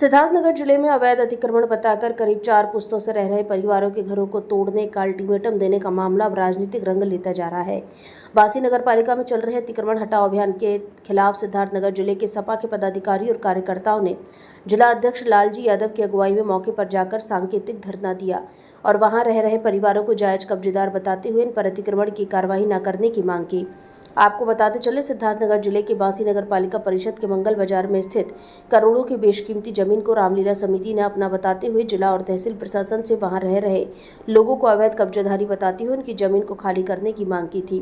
सिद्धार्थनगर जिले में अवैध अतिक्रमण बताकर करीब 4 पुश्तों से रह रहे परिवारों के घरों को तोड़ने का अल्टीमेटम देने का मामला अब राजनीतिक रंग लेता जा रहा है। बासी नगर पालिका में चल रहे अतिक्रमण हटाओ अभियान के खिलाफ सिद्धार्थनगर जिले के सपा के पदाधिकारी और कार्यकर्ताओं ने जिला अध्यक्ष लालजी यादव की अगुवाई में मौके पर जाकर सांकेतिक धरना दिया और वहां रह रहे परिवारों को जायज कब्जेदार बताते हुए इन पर अतिक्रमण की कार्रवाई न करने की मांग की। आपको बताते चले, सिद्धार्थनगर जिले के बासी नगर पालिका परिषद के मंगल बाजार में स्थित करोड़ों की बेशकीमती जमीन को रामलीला समिति ने अपना बताते हुए जिला और तहसील प्रशासन से वहां रह रहे लोगों को अवैध कब्जाधारी बताते हुए उनकी जमीन को खाली करने की मांग की थी।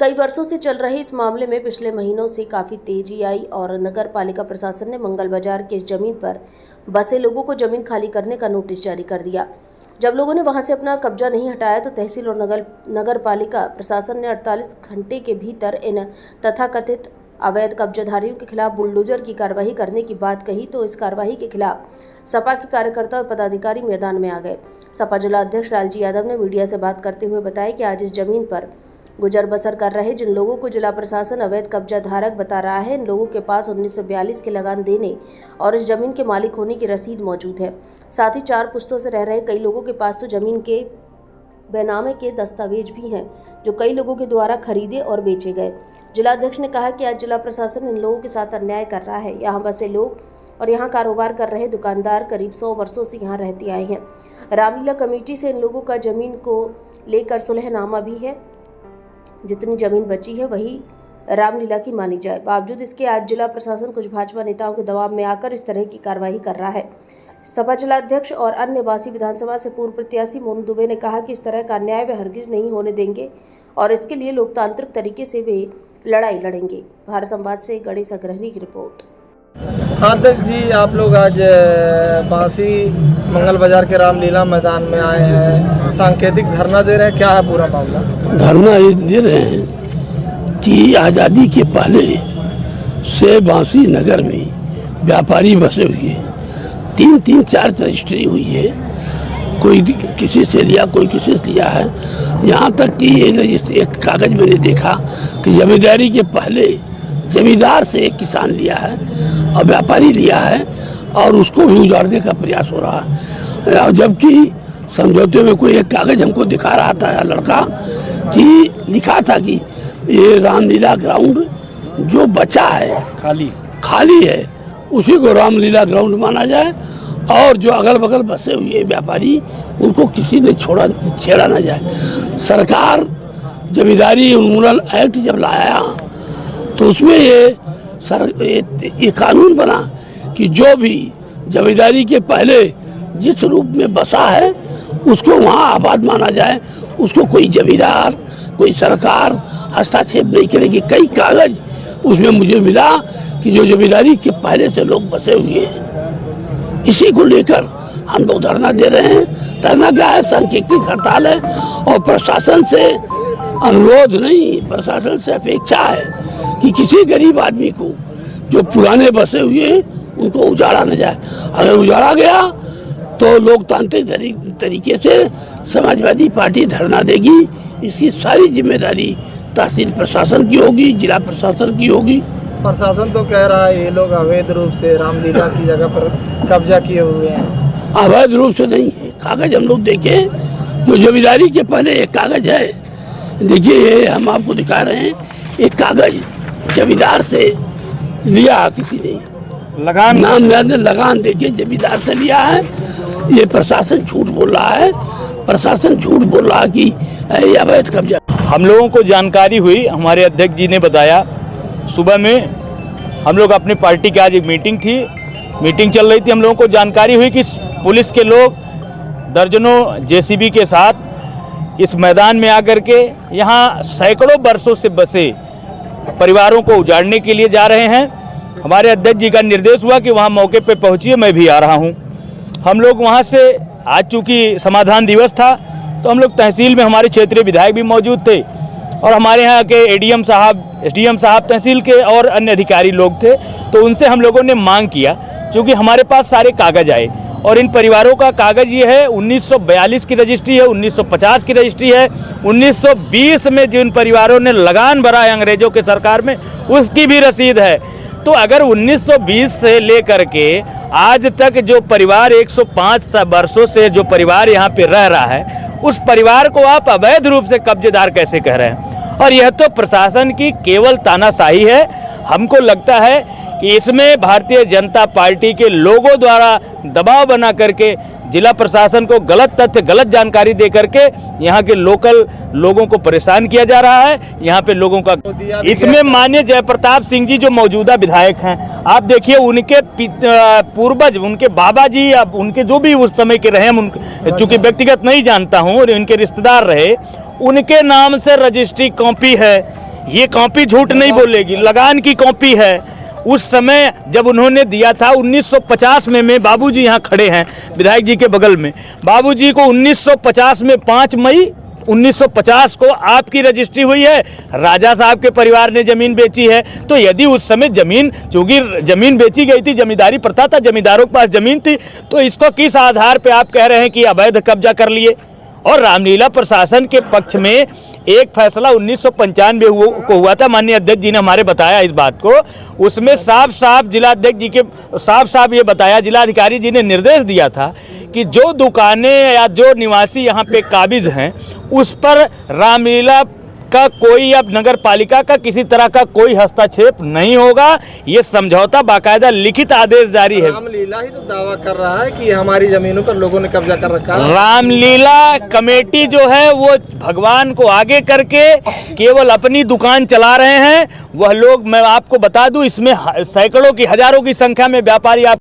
कई वर्षों से चल रहे इस मामले में पिछले महीनों से काफी तेजी आई और नगर पालिका प्रशासन ने मंगल बाजार के इस जमीन पर बसे लोगों को जमीन खाली करने का नोटिस जारी कर दिया। जब लोगों ने वहां से अपना कब्जा नहीं हटाया तो तहसील और नगर पालिका प्रशासन ने 48 घंटे के भीतर इन तथाकथित अवैध कब्जाधारियों के खिलाफ बुलडोजर की कार्रवाई करने की बात कही तो इस कार्रवाई के खिलाफ सपा के कार्यकर्ता और पदाधिकारी मैदान में आ गए। सपा जिला अध्यक्ष लालजी यादव ने मीडिया से बात करते हुए बताया कि आज इस जमीन पर गुजर बसर कर रहे जिन लोगों को जिला प्रशासन अवैध कब्जा धारक बता रहा है, इन लोगों के पास 1942 के लगान देने और इस जमीन के मालिक होने की रसीद मौजूद है। साथ ही 4 पुश्तों से रह रहे कई लोगों के पास तो जमीन के बेनामे के दस्तावेज भी हैं जो कई लोगों के द्वारा खरीदे और बेचे गए। जिला अध्यक्ष ने कहा कि आज जिला प्रशासन इन लोगों के साथ अन्याय कर रहा है। यहाँ बसे लोग और यहाँ कारोबार कर रहे दुकानदार करीब 100 वर्षों से यहाँ रहते आए हैं। रामलीला कमेटी से इन लोगों का जमीन को लेकर सुलहनामा भी है। जितनी जमीन बची है वही रामलीला की मानी जाए। बावजूद इसके आज जिला प्रशासन कुछ भाजपा नेताओं के दबाव में आकर इस तरह की कार्रवाई कर रहा है। सपा जिला अध्यक्ष और अन्य बासी विधानसभा से पूर्व प्रत्याशी मोनू दुबे ने कहा कि इस तरह का अन्याय वे हरगिज नहीं होने देंगे और इसके लिए लोकतांत्रिक तरीके से वे लड़ाई लड़ेंगे। भारत संवाद से गणेश अग्रहरी की रिपोर्ट। अध्यक्ष जी, आप लोग आज बासी मंगल बाजार के रामलीला मैदान में आए हैं, सांकेतिक धरना दे रहे हैं, क्या है पूरा मामला? धरना ये दे रहे हैं कि आज़ादी के पहले से बासी नगर में व्यापारी बसे हुए हैं, 3-4 रजिस्ट्री हुई है, कोई किसी से लिया कोई किसी से लिया है। यहाँ तक कि ये एक कागज़ मैंने देखा कि जमींदारी के पहले जमींदार से एक किसान लिया है और व्यापारी लिया है और उसको भी उजाड़ने का प्रयास हो रहा है। जबकि समझौते में कोई एक कागज़ हमको दिखा रहा था लड़का कि लिखा था कि ये रामलीला ग्राउंड जो बचा है खाली है उसी को रामलीला ग्राउंड माना जाए और जो अगल बगल बसे हुए व्यापारी उनको किसी ने छेड़ा ना जाए। सरकार जमींदारी उन्मूलन एक्ट जब लाया तो उसमें ये कानून बना कि जो भी जमींदारी के पहले जिस रूप में बसा है उसको वहाँ आबाद माना जाए, उसको कोई जमींदार कोई सरकार हस्तक्षेप नहीं करेगी। कई कागज उसमें मुझे मिला कि जो जमींदारी के पहले से लोग बसे हुए हैं, इसी को लेकर हम लोग धरना दे रहे हैं। धरना क्या है? सांकेतिक हड़ताल है और प्रशासन से अनुरोध नहीं, प्रशासन से अपेक्षा है कि किसी गरीब आदमी को जो पुराने बसे हुए हैं उनको उजाड़ा न जाए। अगर उजाड़ा गया तो लोकतांत्रिक तरीके से समाजवादी पार्टी धरना देगी। इसकी सारी जिम्मेदारी तहसील प्रशासन की होगी, जिला प्रशासन की होगी। प्रशासन तो कह रहा है ये लोग अवैध रूप से रामलीला की जगह पर कब्जा किए हुए हैं। अवैध रूप से नहीं है, कागज हम लोग देखें जो जमींदारी के पहले एक कागज है, देखिए ये हम आपको दिखा रहे हैं। एक कागज जमींदार से लिया किसी ने, लगान नाम याद लगान देखिए जमींदार से लिया है। ये प्रशासन झूठ बोल रहा है, प्रशासन झूठ बोल रहा है कि ये अवैध कब्जा। हम लोगों को जानकारी हुई, हमारे अध्यक्ष जी ने बताया, सुबह में हम लोग अपनी पार्टी की आज एक मीटिंग चल रही थी। हम लोगों को जानकारी हुई कि पुलिस के लोग दर्जनों जेसीबी के साथ इस मैदान में आकर के यहाँ सैकड़ों वर्षों से बसे परिवारों को उजाड़ने के लिए जा रहे हैं। हमारे अध्यक्ष जी का निर्देश हुआ कि वहाँ मौके पर पहुँचिए, मैं भी आ रहा हूँ। हम लोग वहाँ से आज चूँकि समाधान दिवस था तो हम लोग तहसील में हमारे क्षेत्रीय विधायक भी मौजूद थे और हमारे यहाँ के एडीएम साहब, एसडीएम साहब, तहसील के और अन्य अधिकारी लोग थे। तो उनसे हम लोगों ने मांग किया, चूँकि हमारे पास सारे कागज़ आए और इन परिवारों का कागज़ ये है 1942 की रजिस्ट्री है, 1950 की रजिस्ट्री है, 1920 में जिन परिवारों ने लगान भरा है अंग्रेजों के सरकार में उसकी भी रसीद है। तो अगर 1920 से लेकर के आज तक जो परिवार 105 वर्षों से जो परिवार यहाँ पे रह रहा है, उस परिवार को आप अवैध रूप से कब्जेदार कैसे कह रहे हैं? और यह तो प्रशासन की केवल तानाशाही है। हमको लगता है कि इसमें भारतीय जनता पार्टी के लोगों द्वारा दबाव बना करके जिला प्रशासन को गलत तथ्य, गलत जानकारी दे करके यहाँ के लोकल लोगों को परेशान किया जा रहा है। यहाँ पे लोगों का इसमें माननीय जयप्रताप सिंह जी जो मौजूदा विधायक हैं, आप देखिए उनके पूर्वज, उनके बाबा जी, अब उनके जो भी उस समय के रहे, हम चूंकि व्यक्तिगत नहीं जानता हूँ और इनके रिश्तेदार रहे, उनके नाम से रजिस्ट्री कॉपी है। ये कॉपी झूठ नहीं बोलेगी, लगान की कॉपी है। उस समय जब उन्होंने दिया था 1950 में बाबूजी यहाँ खड़े हैं विधायक जी के बगल में, बाबूजी को 1950 में 5 मई 1950 को आपकी रजिस्ट्री हुई है। राजा साहब के परिवार ने जमीन बेची है। तो यदि उस समय जमीन, चूंकि जमीन बेची गई थी, जमींदारी प्रथा था, जमींदारों के पास जमीन थी, तो इसको किस आधार पे आप कह रहे हैं कि अवैध कब्जा कर लिए? और रामलीला प्रशासन के पक्ष में एक फैसला 1995 को हुआ था, माननीय अध्यक्ष जी ने हमारे बताया इस बात को। उसमें साफ साफ जिलाध्यक्ष जी के साफ ये बताया, जिलाधिकारी जी ने निर्देश दिया था कि जो दुकानें या जो निवासी यहाँ पे काबिज हैं, उस पर रामलीला का कोई, अब नगर पालिका का किसी तरह का कोई हस्तक्षेप नहीं होगा। ये समझौता बाकायदा लिखित आदेश जारी है। रामलीला ही तो दावा कर रहा है कि हमारी जमीनों पर लोगों ने कब्जा कर रखा है। रामलीला कमेटी जो है वो भगवान को आगे करके केवल अपनी दुकान चला रहे हैं। वह लोग, मैं आपको बता दूं, इसमें सैकड़ों की, हजारों की संख्या में व्यापारी आप